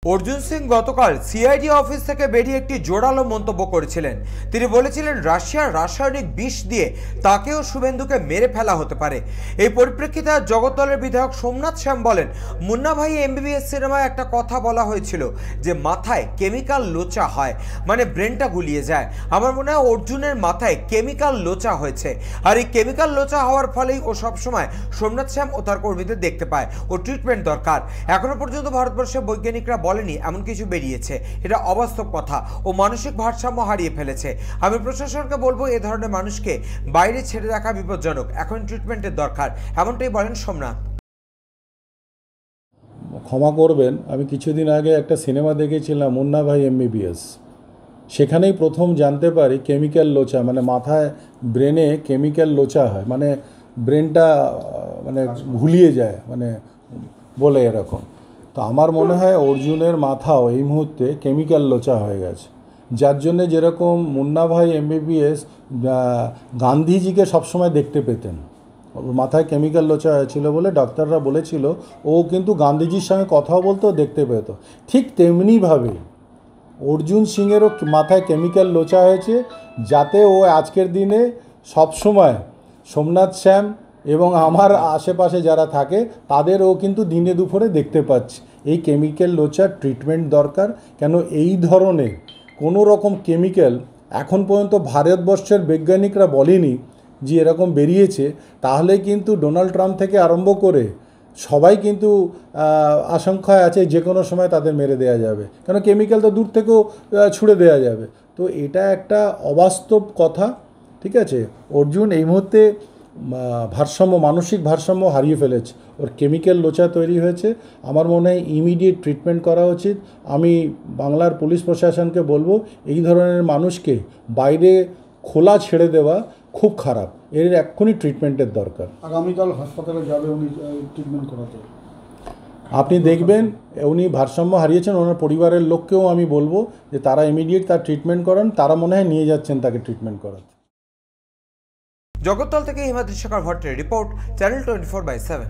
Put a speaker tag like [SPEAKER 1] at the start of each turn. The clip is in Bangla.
[SPEAKER 1] অর্জুন সিং গতকাল সিআইডি অফিস থেকে বেরিয়ে একটি জোরালো মন্তব্য করেছিলেন। তিনি বলেছিলেন রাশিয়ার রাসায়নিক বিষ দিয়ে তাকেও শুভেন্দুকে মেরে ফেলা হতে পারে। এই পরিপ্রেক্ষিতে জগদ্দলের বিধায়ক সোমনাথ শ্যাম বলেন, মুন্না ভাই এমবিবিএস সিনেমায় একটা কথা বলা হয়েছিল যে মাথায় কেমিক্যাল লোচা হয়, মানে ব্রেনটা গুলিয়ে যায়। আমার মনে হয় অর্জুনের মাথায় কেমিক্যাল লোচা হয়েছে, আর এই কেমিক্যাল লোচা হওয়ার ফলেই ও সবসময় সোমনাথ শ্যাম ও তার কর্মীদের দেখতে পায়। ও ট্রিটমেন্ট দরকার। এখনো পর্যন্ত ভারতবর্ষের বৈজ্ঞানিকরা বলেনি এমন কিছু বেরিয়েছে, এটা অবাস্তব কথা। ও মানসিক ভারসাম্য হারিয়ে ফেলেছে। আমি প্রশাসনকে বলবো এ ধরনের মানুষকে বাইরে ছেড়ে রাখা বিপজ্জনক, এখন ট্রিটমেন্টের দরকার, এমনটাই বলেন সোমনাথ।
[SPEAKER 2] ক্ষমা করবেন, আমি কিছুদিন আগে একটা সিনেমা দেখেছিলাম মুন্না ভাই এমবিবিএস। সেখানেই প্রথম জানতে পারি কেমিক্যাল লোচা, মানে মাথায় ব্রেনে কেমিক্যাল লোচা হয়, মানে ব্রেনটা মানে ঘুলিয়ে যায়, মানে বলে এরকম। তো আমার মনে হয় অর্জুনের মাথাও এই মুহূর্তে কেমিক্যাল লোচা হয়ে গেছে, যার জন্যে যেরকম মুন্না ভাই এমবিবিএস গান্ধীজিকে সবসময় দেখতে পেতেন, মাথায় কেমিক্যাল লোচা হয়েছিল বলে ডাক্তাররা বলেছিল ও কিন্তু গান্ধীজির সঙ্গে কথাও বলতো, দেখতে পেত। ঠিক তেমনিভাবে অর্জুন সিংয়েরও মাথায় কেমিক্যাল লোচা হয়েছে, যাতে ও আজকের দিনে সবসময় সোমনাথ শ্যাম এবং আমার আশেপাশে যারা থাকে তাদেরও কিন্তু দিনে দুপুরে দেখতে পাচ্ছে। এই কেমিক্যাল লোচার ট্রিটমেন্ট দরকার। কেন এই ধরনের কোনো রকম কেমিক্যাল এখন পর্যন্ত ভারতবর্ষের বৈজ্ঞানিকরা বলেনি যে এরকম বেরিয়েছে। তাহলে কিন্তু ডোনাল্ড ট্রাম্প থেকে আরম্ভ করে সবাই কিন্তু আশঙ্কায় আছে যে কোনো সময় তাদের মেরে দেওয়া যাবে, কেন কেমিক্যাল তো দূর থেকেও ছুড়ে দেওয়া যাবে। তো এটা একটা অবাস্তব কথা, ঠিক আছে। অর্জুন এই মুহূর্তে ভারসাম্য, মানসিক ভারসাম্য হারিয়ে ফেলেছে, ওর কেমিক্যাল লোচা তৈরি হয়েছে। আমার মনে হয় ইমিডিয়েট ট্রিটমেন্ট করা উচিত। আমি বাংলার পুলিশ প্রশাসনকে বলবো এই ধরনের মানুষকে বাইরে খোলা ছেড়ে দেওয়া খুব খারাপ, এর এক্ষুনি ট্রিটমেন্টের দরকার।
[SPEAKER 3] আগামীকাল হাসপাতালে যাবে উনি ট্রিটমেন্ট করাতে।
[SPEAKER 2] আপনি দেখবেন উনি ভারসাম্য হারিয়েছেন। ওনার পরিবারের লোককেও আমি বলবো যে তারা ইমিডিয়েট তার ট্রিটমেন্ট করান। তারা মনে হয় নিয়ে যাচ্ছেন তাকে ট্রিটমেন্ট করাতে।
[SPEAKER 1] জগদ্দল থেকে হিমাদ্রি শেখর ভট্টের রিপোর্ট, চ্যানেল 24/7।